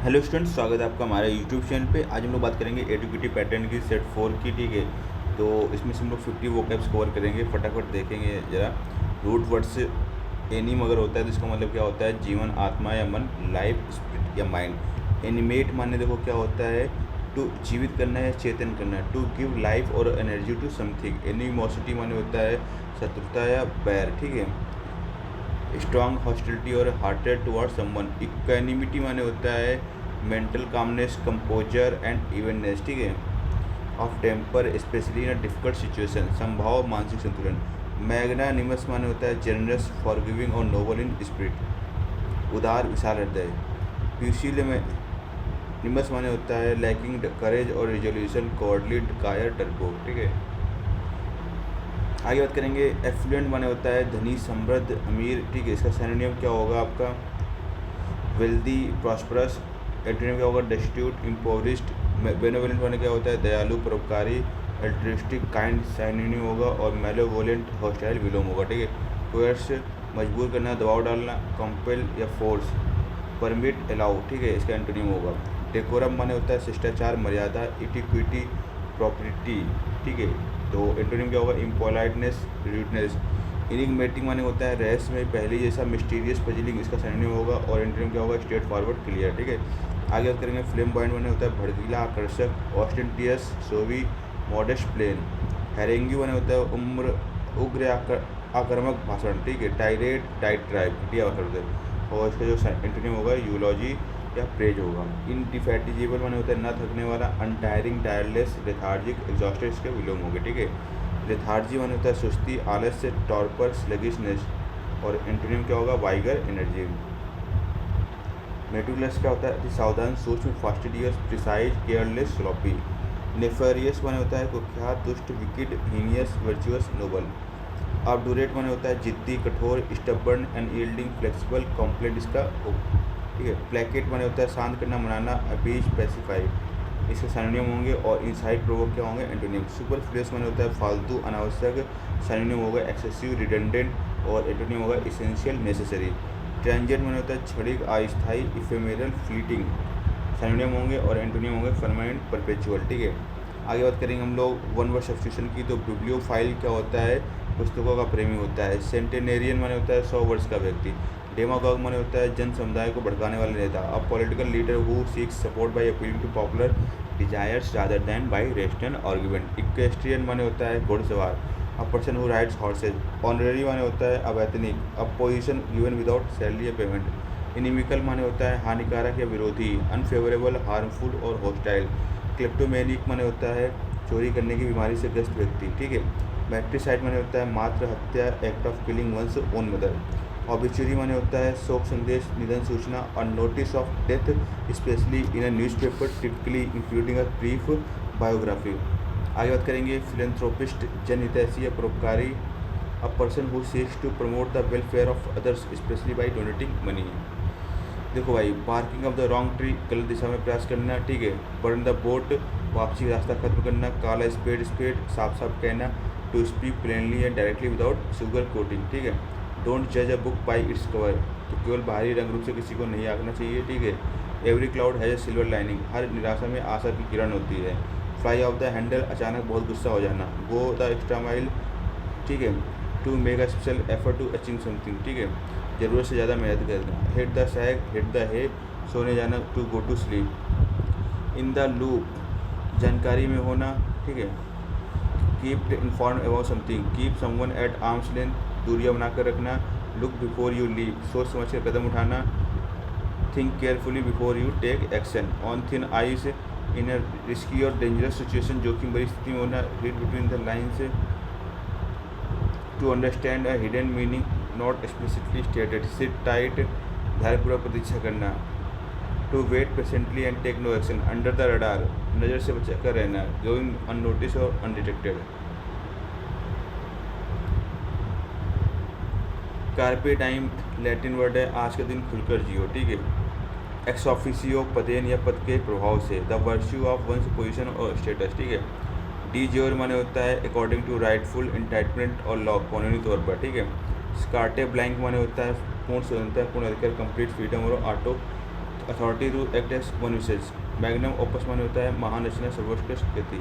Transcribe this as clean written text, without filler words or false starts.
Hello students, स्वागत है आपका हमारे यूट्यूब चैनल पे। आज हम लोग बात करेंगे एडुकेटिव पैटर्न की सेट 4 की। ठीक है, तो इसमें से हम लोग 50 वोकैब्स कवर करेंगे। फटाफट देखेंगे जरा। रूट वर्ड से एनिम अगर होता है तो इसका मतलब क्या होता है? जीवन, आत्मा या मन, लाइफ, स्पिरिट या माइंड। एनिमेट माने देखो क्या होता है? टू जीवित करना या चेतन करना, टू गिव लाइफ और एनर्जी टू समथिंग। एनिमोसिटी माने होता है शत्रुता या बैर। ठीक है, स्ट्रॉन्ग हॉस्टिलिटी और हार्टेड टुवर्ड समवन। इक्वानिमिटी माने होता है mental calmness, composure and evenness. ठीक है, of temper especially in a difficult situation. संभाव, मानसिक संतुलन। मैग्नानिमस माने होता है जनरस, फॉरगिविंग और नोबल इन स्पिरिट। उदार, विशाल हृदय। प्यूसिलियनिमस माने होता है लैकिंग करेज और रिजोल्यूशन, कॉर्डली, कायर, डरपोक। ठीक है, आगे बात करेंगे। एफ्लुएंट माने होता है धनी, समृद्ध, अमीर। ठीक है, इसका सिनोनिम क्या होगा आपका? Wealthy, prosperous. एंटोनिम क्या होगा? डेस्टिट्यूट, इम्पोवरिश्ड। बेनेवोलेंट माने क्या होता है? दयालु, परोपकारी। अल्ट्रिस्टिक, काइंड सिनोनिम होगा। और मेलेवोलेंट, हॉस्टाइल, विलोम होगा। ठीक है, कोयर्स, मजबूर करना, दबाव डालना। कंपेल या फोर्स। Permit, allow. ठीक है, इसका एंटोनिम होगा। डेकोरम माने होता है शिष्टाचार, मर्यादा। इटिक्विटी, प्रॉपर्टी। ठीक है, तो एंटोनिम क्या होगा? इम्पोलाइटनेस, रूडनेस। इनिग्मेटिक माने होता है रहस्यमय, पहले जैसा, मिस्टीरियस, पजलिंग। इसका सिनोनिम होगा। और एंटोनिम क्या होगा? Straight forward, clear. ठीक है, आगे बात करेंगे। फ्लेमबॉयंट माने होता है भड़कीला, आकर्षक। ऑस्टेंटियस, शोवी, मॉडेस्ट, प्लेन। हैरेंगी माने होता है उग्र या आक्रामक भाषण। ठीक है, टायरेट, डाइट्राइब, घटिया भाषण होता है। और इसका जो एंटोनिम होगा यूलॉजी या प्रेज होगा। इनडिफैटिजेबल माने होता है न थकने वाला। अनटायरिंग, टायरलेस, लेथार्जिक, एग्जॉस्टेड। इसके विलोम होंगे। ठीक है, लेथार्जी माने होता है सुस्ती, आलस्य, टॉर्पर, स्लगिशनेस। और एंटोनिम क्या होगा? Vigour, energy. मेटुलस क्या होता है? अति सावधान, सूक्ष्म, fastidious, precise, careless, sloppy. Nefarious माने होता है कुख्यात, दुष्ट, विकिड, हीनियस, वर्चुअस, नोबल। ऑब्डूरेट माने होता है जिद्दी, कठोर, स्टबर्न, अनयील्डिंग, फ्लेक्सिबल, कॉम्प्लेट। इसका ठीक है, प्लेकेट माने होता है शांत करना, मनाना, अपीज, पैसिफाई। इसके सिनोनिम होंगे। और इनसाइड प्रोवोक क्या होंगे? एंटोनिम। सुपरफ्लुअस माने होता है फालतू, अनावश्यक। सिनोनिम होगा एक्सेसिव, रिडंडेंट। और एंटोनिम होगा इसेंशियल, नेसेसरी। ट्रांजिएंट माने होता है क्षणिक, अस्थायी, इफेमेरल, फ्लीटिंग। सिनोनिम होंगे। और एंटोनिम होंगे परमानेंट, परपेचुअल। ठीक है, आगे बात करेंगे हम लोग वन वर्ड सब्स्टिट्यूशन की। तो बिब्लियोफाइल क्या होता है? पुस्तकों का प्रेमी होता है। सेंटेनेरियन माने होता है 100 वर्ष का व्यक्ति। डेमागॉग माने होता है जन समुदाय को भड़काने वाला नेता। A political leader who seeks support by appealing to popular desires rather than by rational argument. Equestrian माने होता है घुड़सवार। A person who rides horses. Honorary माने होता है अवैतनिक। A position given without salary या पेमेंट। इनिमिकल माने होता है हानिकारक या विरोधी। अनफेवरेबल, हार्मफुल और हॉस्टाइल। क्लेप्टोमेनिक माने होता है चोरी करने की बीमारी से ग्रस्त व्यक्ति। ठीक है, मैट्रिसाइड माने होता है मात्र हत्या, act of killing one's own mother. Obituary माने होता है शोक संदेश, निधन सूचना। और notice of death especially in a newspaper, typically including a brief biography. आगे बात करेंगे फिलेंथ्रोपिस्ट, जनहितैषी या परोपकारी। A person who seeks to promote the welfare of others especially by donating money. देखो भाई, barking of the wrong tree, गलत दिशा में प्रयास करना। ठीक है, बर्न द बोट, वापसी का रास्ता खत्म करना। काला स्पेड स्पेड, साफ साफ कहना। To speak plainly and directly without sugar coating. ठीक है, डोंट जज a book by its cover. तो केवल बाहरी रंग रूप से किसी को नहीं आंकना चाहिए। ठीक है, every cloud has a silver lining, हर निराशा में आशा की किरण होती है। फ्लाई ऑफ द हैंडल, अचानक बहुत गुस्सा हो जाना। Go the extra mile. ठीक है, to make a special effort to achieve something. ठीक है, ज़रूरत से ज़्यादा मेहनत करना। Hit the sack, hit the hay, सोने जाना। To go to sleep. In the loop, जानकारी में होना। ठीक है, keep inform about something, keep someone at arm's length, दूरियां बनाकर रखना। लुक बिफोर यू लीव, सोच समझ कर कदम उठाना। Think carefully before you take action. On thin ice, in a risky और डेंजरस सिचुएशन, जोखिम भरी स्थिति में होना। Read between the lines, to understand a hidden meaning not explicitly stated. Sit tight, धैर्यपूर्वक प्रतीक्षा करना। To wait patiently and take no action, under the radar, नज़र से बचाकर रहना। गोइंग अननोटिस और अनडिटेक्टेड। कार्पे टाइम लैटिन वर्ड है आज का दिन खुलकर जियो। ठीक है, एक्स ऑफिसियो, पदेन या पद के प्रभाव से। The virtue of ones position और स्टेटस। ठीक है, डी ज्योर माने होता है अकॉर्डिंग टू राइटफुल, इंटाइटमेंट और लॉ, कानूनी तौर पर। ठीक है, स्कार्टे ब्लैंक माने होता है पूर्ण स्वतंत्रता, पूर्ण अधिकार, कंप्लीट फ्रीडम और authority to act as one विशेष। मैग्नम ओपस माने होता है महान रचना, सर्वोत्कृष्ट कृति।